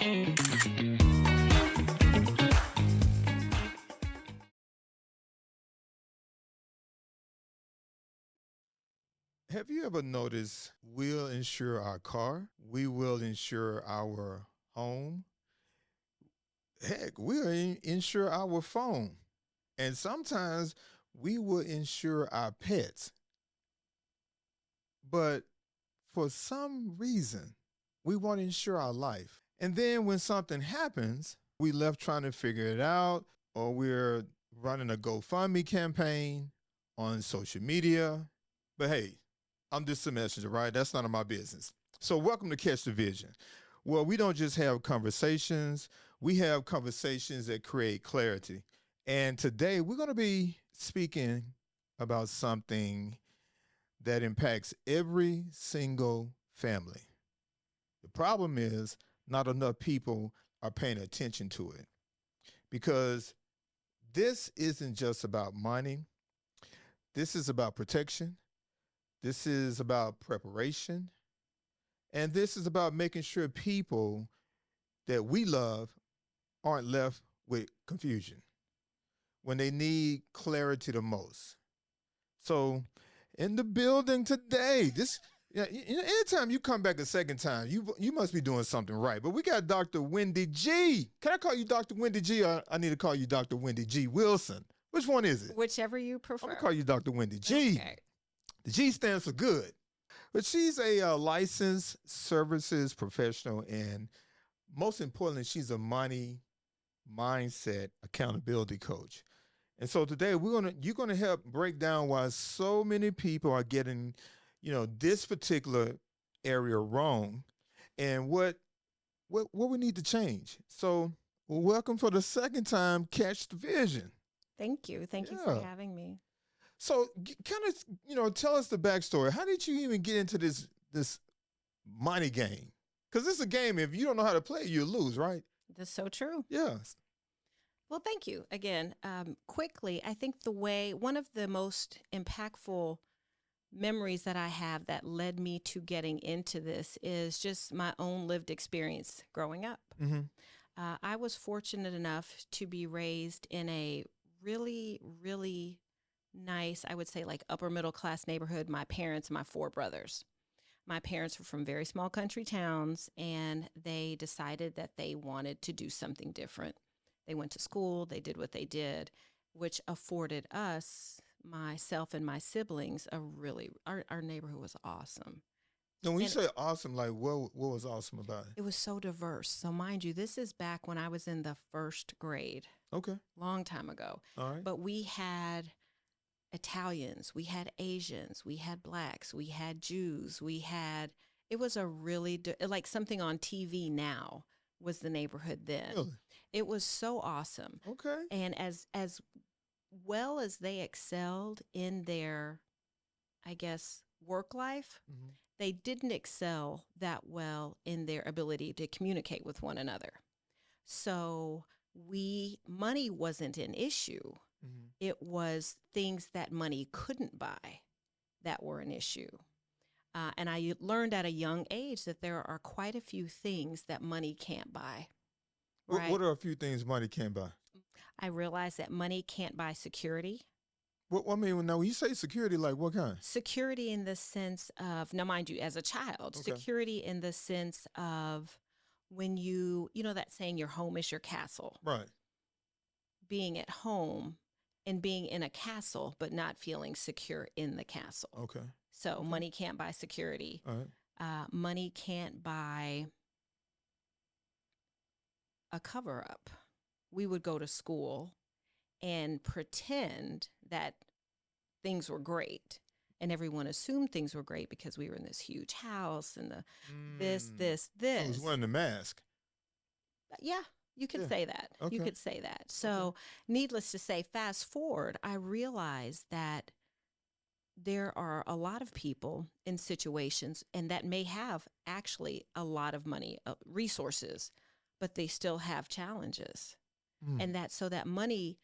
Have you ever noticed we'll insure our car? We will insure our home. Heck, we'll insure our phone. And sometimes we will insure our pets. But for some reason, we won't insure our life. And then when something happens, we left trying to figure it out, or we're running a GoFundMe campaign on social media. But hey, I'm just a messenger, right? That's none of my business. So welcome to Catch the Vision. Well, we don't just have conversations, we have conversations that create clarity. And today we're going to be speaking about something that impacts every single family. The problem is not enough people are paying attention to it because this isn't just about money. This is about protection. This is about preparation. And this is about making sure people that we love aren't left with confusion when they need clarity the most. So, in the building today, this yeah, anytime you come back a second time, you must be doing something right. But we got Dr. Wendy G. Can I call you Dr. Wendy G, or I need to call you Dr. Wendy G. Wilson? Which one is it? Whichever you I'm prefer. gonna call you Dr. Wendy G. Okay. The G stands for good. But she's a licensed services professional, and most importantly, she's a money mindset accountability coach. And so today you're gonna help break down why so many people are getting, this particular area wrong, and what we need to change. So welcome for the second time, Catch the Vision. Thank you. Thank you for having me. So kind of, tell us the backstory. How did you even get into this money game? Because it's a game. If you don't know how to play, you lose, right? That's so true. Yeah. Well, thank you again. Quickly, I think one of the most impactful memories that I have that led me to getting into this is just my own lived experience growing up. Mm-hmm. I was fortunate enough to be raised in a really, really nice, I would say like upper middle class neighborhood. My parents, my four brothers. My parents were from very small country towns, and they decided that they wanted to do something different. They went to school, they did what they did, which afforded us, myself and my siblings, our neighborhood was awesome. And when you say awesome, like what was awesome about it? It was so diverse. So mind you, this is back when I was in the first grade. Okay. Long time ago. All right. But we had Italians, we had Asians, we had Blacks, we had Jews, it was a really, like something on TV now was the neighborhood then. Really? It was so awesome. Okay. And as well as they excelled in their, I guess, work life, Mm-hmm. they didn't excel that well in their ability to communicate with one another. So money wasn't an issue. Mm-hmm. It was things that money couldn't buy that were an issue. And I learned at a young age that there are quite a few things that money can't buy. Right? What are a few things money can't buy? I realized that money can't buy security. Now when you say security, like what kind? Security in the sense of, now mind you, as a child, Okay. security in the sense of when you know that saying, your home is your castle. Right. Being at home and being in a castle, but not feeling secure in the castle. Okay. So money can't buy security. All right. Money can't buy a cover up. We would go to school and pretend that things were great. And everyone assumed things were great because we were in this huge house and this. So it was wearing the mask. Yeah, you could say that. Okay. You could say that. So needless to say, fast forward, I realized that there are a lot of people in situations and that may have actually a lot of money, resources, but they still have challenges. And that money,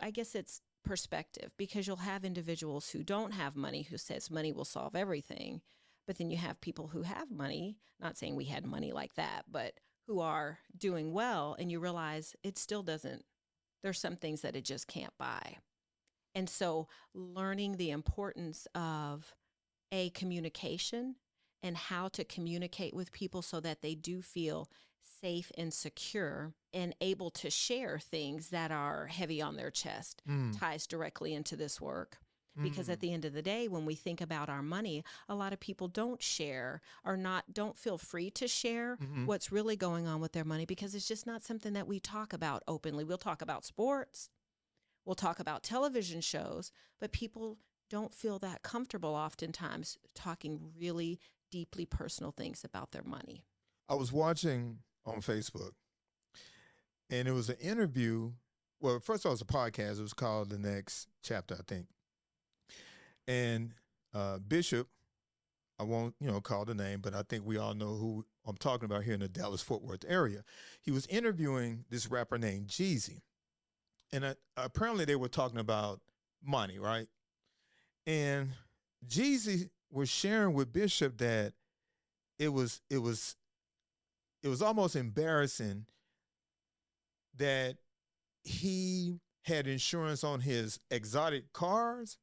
I guess it's perspective, because you'll have individuals who don't have money who says money will solve everything. But then you have people who have money, not saying we had money like that, but who are doing well, and you realize it still doesn't, there's some things that it just can't buy. And so learning the importance of communication and how to communicate with people so that they do feel safe and secure and able to share things that are heavy on their chest Mm. ties directly into this work. Because at Mm. the end of the day, when we think about our money, a lot of people don't share or don't feel free to share Mhm. what's really going on with their money because it's just not something that we talk about openly. We'll talk about sports, we'll talk about television shows, but people don't feel that comfortable oftentimes talking really deeply personal things about their money. I was watching on Facebook, and it was an interview. Well, first of all, it was a podcast. It was called The Next Chapter, I think. And Bishop, I won't, call the name, but I think we all know who I'm talking about here in the Dallas-Fort Worth area. He was interviewing this rapper named Jeezy. And apparently they were talking about money, right? And Jeezy was sharing with Bishop that it was almost embarrassing that he had insurance on his exotic cars,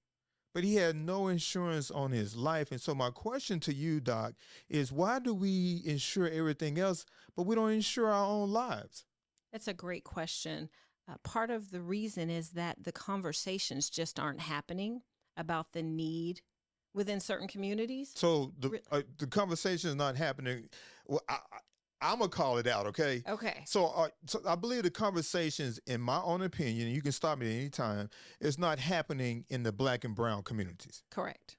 but he had no insurance on his life. And so my question to you, Doc, is why do we insure everything else, but we don't insure our own lives? That's a great question. Part of the reason is that the conversations just aren't happening about the need within certain communities. So the conversation is not happening. Well, I'm gonna call it out, okay? Okay. So I believe the conversations, in my own opinion, and you can stop me at any time, is not happening in the Black and brown communities. Correct.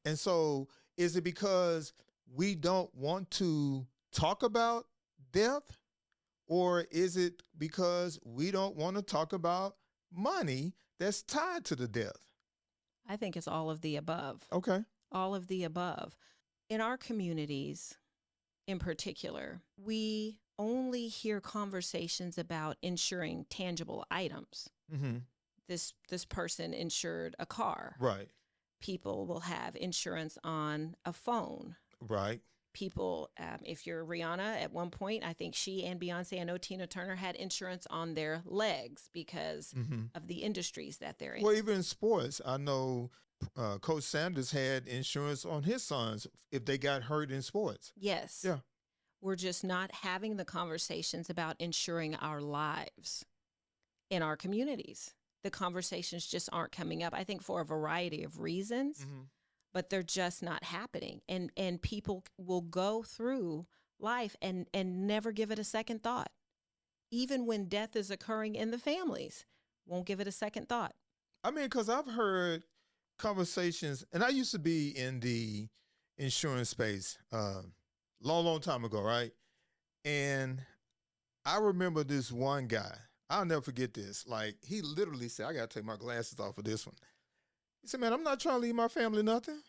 And so, is it because we don't want to talk about death, or is it because we don't want to talk about money that's tied to the death? I think it's all of the above. Okay. All of the above. In our communities, in particular, we only hear conversations about insuring tangible items. Mm-hmm. This person insured a car. Right. People will have insurance on a phone. Right. People, if you're Rihanna, at one point, I think she and Beyonce, I know Tina Turner had insurance on their legs because of the industries that they're in. Well, even in sports, I know Coach Sanders had insurance on his sons if they got hurt in sports. Yes. Yeah. We're just not having the conversations about insuring our lives in our communities. The conversations just aren't coming up, I think, for a variety of reasons. Mm-hmm. But they're just not happening. And people will go through life and never give it a second thought. Even when death is occurring in the families, won't give it a second thought. I mean, because I've heard conversations, and I used to be in the insurance space long time ago, right? And I remember this one guy. I'll never forget this. Like, he literally said, I got to take my glasses off for this one. He said, man, I'm not trying to leave my family nothing.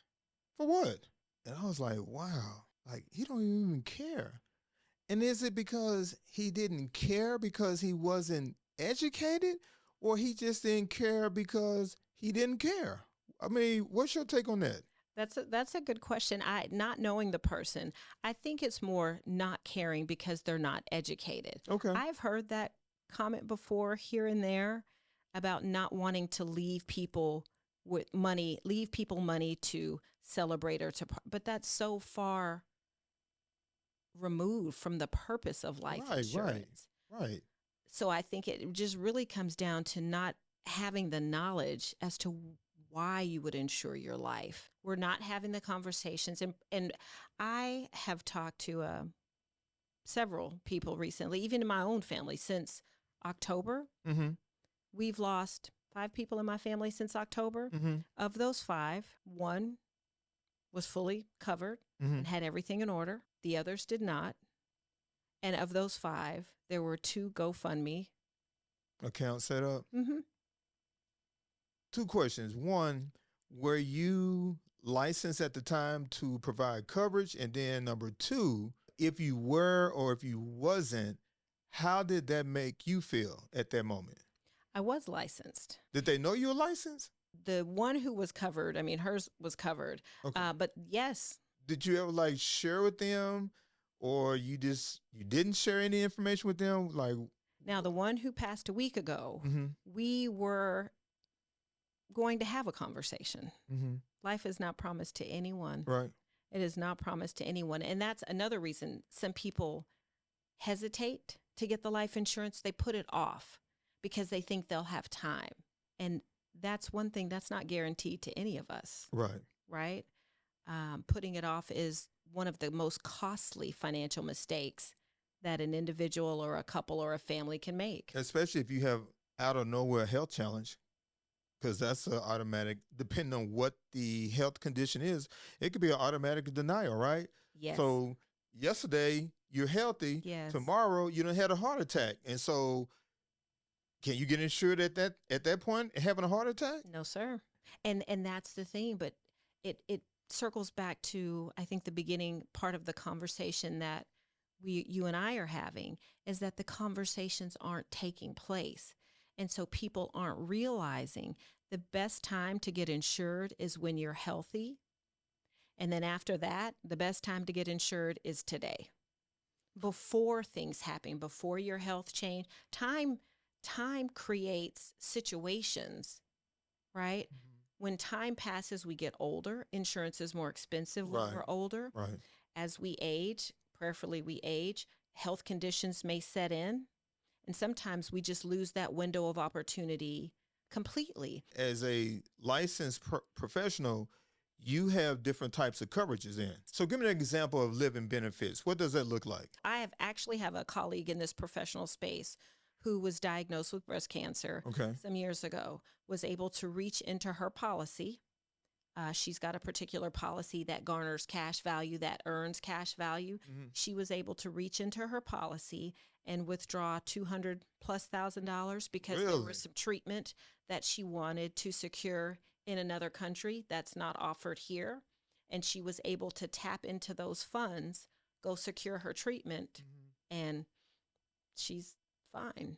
For what? And I was like, wow, like, he don't even care. And is it because he didn't care because he wasn't educated, or he just didn't care because he didn't care? I mean, what's your take on that? That's a good question. Not knowing the person, I think it's more not caring because they're not educated. Okay. I've heard that comment before here and there about not wanting to leave people money to celebrate but that's so far removed from the purpose of life insurance. Right. So I think it just really comes down to not having the knowledge as to why you would insure your life. We're not having the conversations. And I have talked to several people recently, even in my own family, since October. Mm-hmm. We've lost 5 people in my family since October. Mm-hmm. Of those 5, 1 was fully covered and had everything in order. The others did not. And of those 5, there were 2 GoFundMe accounts set up. Mm-hmm. 2 questions. One, were you licensed at the time to provide coverage? And then number 2, if you were or if you wasn't, how did that make you feel at that moment? I was licensed. Did they know you were licensed? The one who was covered, I mean, hers was covered. Okay. But yes. Did you ever like share with them or you didn't share any information with them? Like, Now, the one who passed a week ago, mm-hmm, we were going to have a conversation. mm-hmm, Life is not promised to anyone. right, It is not promised to anyone. And that's another reason some people hesitate to get the life insurance. They put it off because they think they'll have time. And that's one thing that's not guaranteed to any of us, right. right? Putting it off is one of the most costly financial mistakes that an individual or a couple or a family can make. Especially if you have out of nowhere health challenge, because that's an automatic, depending on what the health condition is, it could be an automatic denial, right? Yes. So yesterday you're healthy, Yes. tomorrow you done had a heart attack, and so can you get insured at that point having a heart attack? No, sir. And that's the thing, but it circles back to, I think, the beginning part of the conversation that you and I are having, is that the conversations aren't taking place. And so people aren't realizing the best time to get insured is when you're healthy. And then after that, the best time to get insured is today. Before things happen, before your health change, time creates situations, right? Mm-hmm. When time passes, we get older. Insurance is more expensive when Right. we're older. Right. As we age, prayerfully we age, health conditions may set in. And sometimes we just lose that window of opportunity completely. As a licensed professional, you have different types of coverages in. So give me an example of living benefits. What does that look like? I actually have a colleague in this professional space who was diagnosed with breast cancer some years ago, was able to reach into her policy. She's got a particular policy that garners cash value, that earns cash value. Mm-hmm. She was able to reach into her policy and withdraw $200,000+ because there was some treatment that she wanted to secure in another country that's not offered here. And she was able to tap into those funds, go secure her treatment, and she's fine.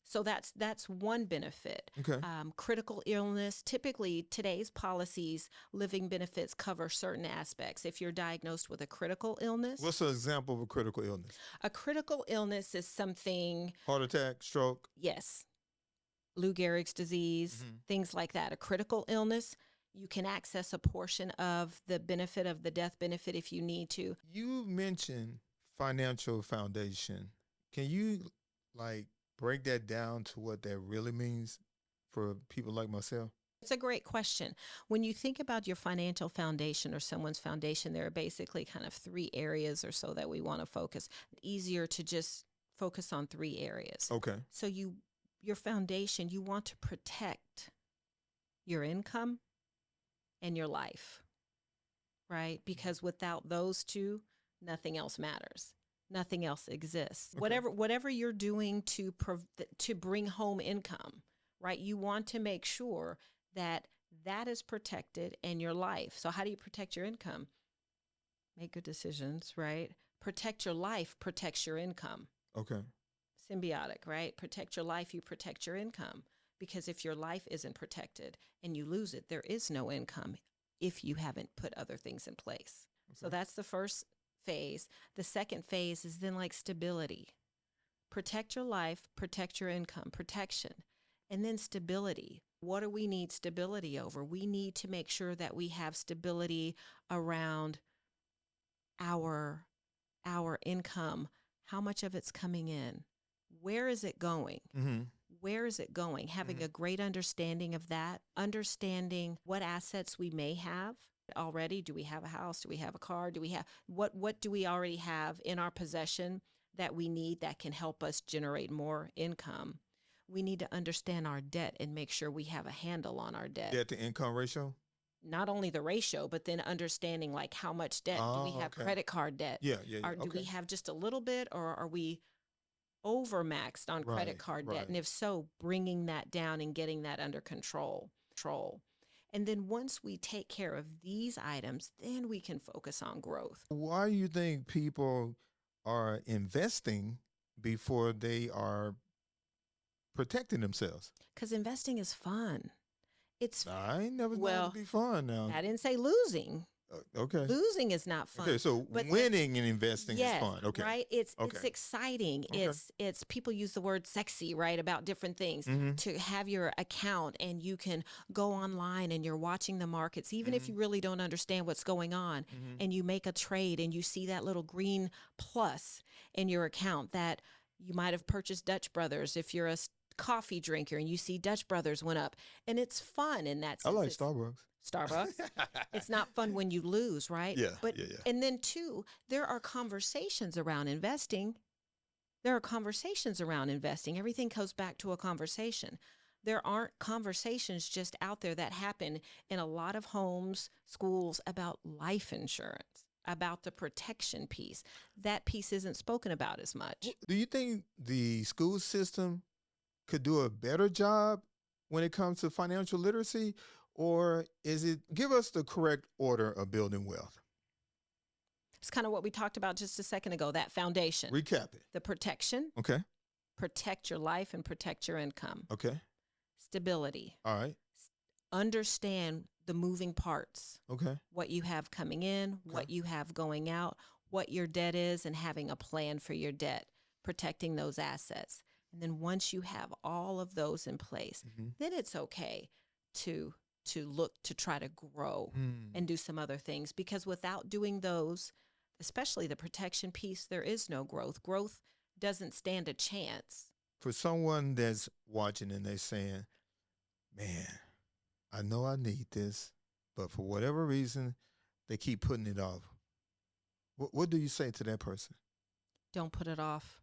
So that's one benefit. Okay. Critical illness. Typically, today's policies, living benefits cover certain aspects. If you're diagnosed with a critical illness. What's an example of a critical illness? A critical illness is something. Heart attack, stroke. Yes. Lou Gehrig's disease, things like that. A critical illness, you can access a portion of the benefit of the death benefit if you need to. You mentioned financial foundation. Can you break that down to what that really means for people like myself? It's a great question. When you think about your financial foundation or someone's foundation, there are basically kind of 3 areas or so that we want to focus. Easier to just focus on 3 areas. Okay. So your foundation, you want to protect your income and your life, right? Because without those 2, nothing else matters. Nothing else exists. Okay. Whatever you're doing to bring home income, right? You want to make sure that is protected in your life. So how do you protect your income? Make good decisions, right? Protect your life protects your income. Okay. Symbiotic, right? Protect your life, you protect your income. Because if your life isn't protected and you lose it, there is no income if you haven't put other things in place. Okay. So that's the first phase. The second phase is then stability. Protect your life, protect your income, protection. And then stability. What do we need stability over? We need to make sure that we have stability around our income. How much of it's coming in? Where is it going? Mm-hmm. Where is it going? Having a great understanding of that, understanding what assets we may have already. Do we have a house? Do we have a car? Do we have what do we already have in our possession that we need that can help us generate more income? We need to understand our debt and make sure we have a handle on our debt. Debt to income ratio? Not only the ratio, but then understanding how much debt. Do we have credit card debt? Yeah. Or do we have just a little bit, or are we overmaxed on credit card debt? And if so, bringing that down and getting that under control. And then once we take care of these items, then we can focus on growth. Why do you think people are investing before they are protecting themselves? Because investing is fun. I ain't never known it to be fun now. I didn't say losing. Okay. Losing is not fun. Okay. So But winning and investing is yes, fun. Okay. right? It's Okay. exciting. Okay. It's people use the word sexy, right, about different things. Mm-hmm. To have your account and you can go online and you're watching the markets, even if you really don't understand what's going on, Mm-hmm. and you make a trade and you see that little green plus in your account that you might have purchased Dutch Brothers if you're a coffee drinker and you see Dutch Brothers went up, and it's fun in that I sense. like It's Starbucks. Starbucks. It's not fun when you lose, right? Yeah. But Yeah. Yeah. and then two, there are conversations around investing. There are conversations around investing. Everything goes back to a conversation. There aren't conversations just out there that happen in a lot of homes, schools about life insurance, about the protection piece. That piece isn't spoken about as much. Do you think the school system could do a better job when it comes to financial literacy, or is it give us the correct order of building wealth? It's kind of what we talked about just a second ago, that foundation. Recap it. The protection, Okay. protect your life and protect your income. Okay. Stability. All right. Understand the moving parts, Okay. what you have coming in, what you have going out, what your debt is, and having a plan for your debt, protecting those assets. And then once you have all of those in place, then it's okay to look to try to grow and do some other things, because without doing those, especially the protection piece, there is no growth. Growth doesn't stand a chance. For someone that's watching and they're saying, man, I know I need this, but for whatever reason, they keep putting it off. What do you say to that person? Don't put it off.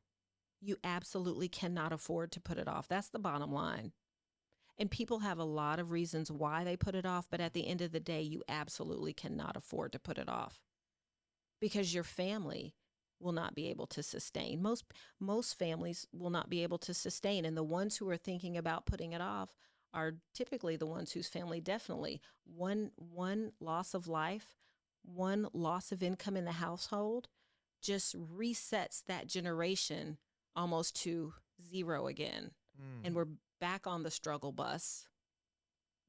You absolutely cannot afford to put it off. That's the bottom line. And people have a lot of reasons why they put it off, but at the end of the day, you absolutely cannot afford to put it off, because your family will not be able to sustain. Most families will not be able to sustain, and the ones who are thinking about putting it off are typically the ones whose family definitely one loss of life, one loss of income in the household just resets that generation almost to zero again. And we're back on the struggle bus.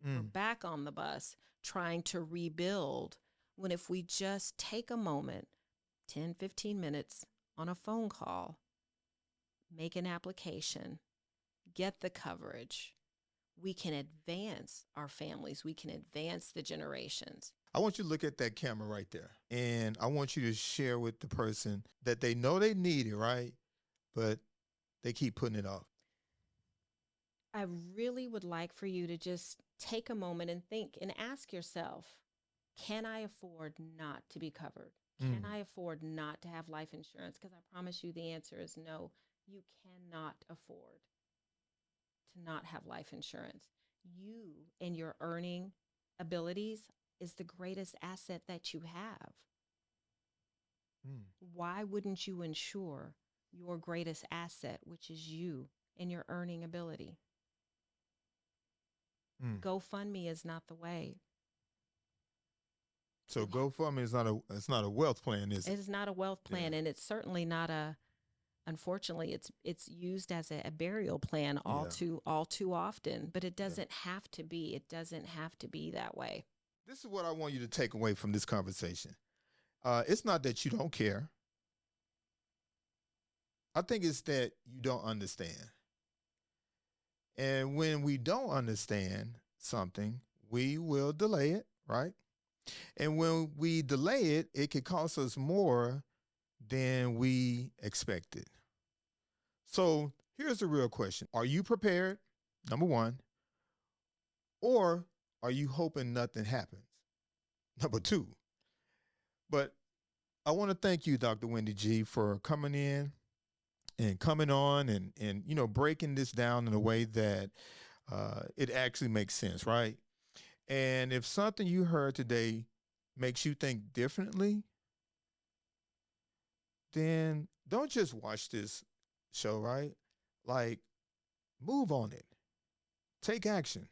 We're back on the bus trying to rebuild, when if we just take a moment, 10, 15 minutes on a phone call, make an application, get the coverage, we can advance our families. We can advance the generations. I want you to look at that camera right there, and I want you to share with the person that they know they need it, right? But they keep putting it off. I really would like for you to just take a moment and think and ask yourself, can I afford not to be covered? Can I afford not to have life insurance? Because I promise you the answer is no. You cannot afford to not have life insurance. You and your earning abilities is the greatest asset that you have. Why wouldn't you insure your greatest asset, which is you and your earning ability? GoFundMe is not the way. So GoFundMe is not a wealth plan, is it? It is not a wealth plan, and it's certainly not a. Unfortunately, it's used as a burial plan all too often. But it doesn't have to be. It doesn't have to be that way. This is what I want you to take away from this conversation. It's not that you don't care. I think it's that you don't understand. And when we don't understand something, we will delay it, right? And when we delay it, it could cost us more than we expected. So here's the real question. Are you prepared? Number one. Or are you hoping nothing happens? Number two. But I want to thank you, Dr. Wendy G., for coming in and coming on and breaking this down in a way that it actually makes sense, right? And if something you heard today makes you think differently, then don't just watch this show, right? Like, move on it. Take action.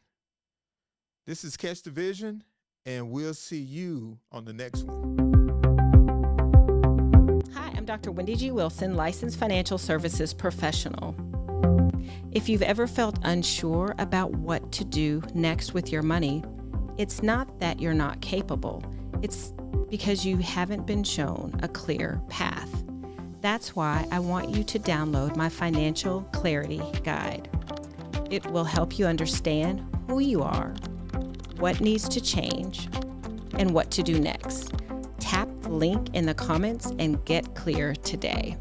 This is Catch the Vision, and we'll see you on the next one. Hi, I'm Dr. Wendy G. Wilson, licensed financial services professional. If you've ever felt unsure about what to do next with your money, it's not that you're not capable. It's because you haven't been shown a clear path. That's why I want you to download my Financial Clarity Guide. It will help you understand who you are, what needs to change, and what to do next. Tap the link in the comments and get clear today.